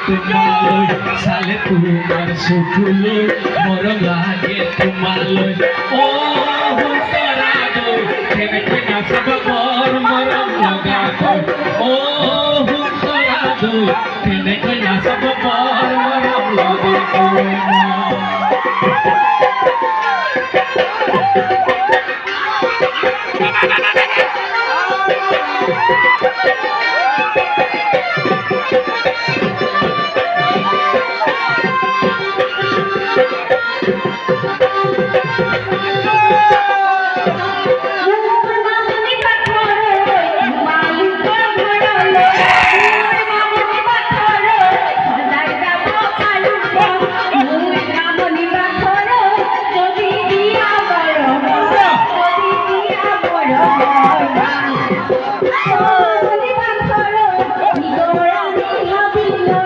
তোমালৈ চালে তোমাৰ চকুলৈ মৰম লাগে তোমালৈ অ তৰা দৈ কেনেকৈ নাচাব বৰ মৰম লগা দৈ অ তৰা দৈ কেনেকৈ নাচাব বৰ মৰম লগা দৈ Oh,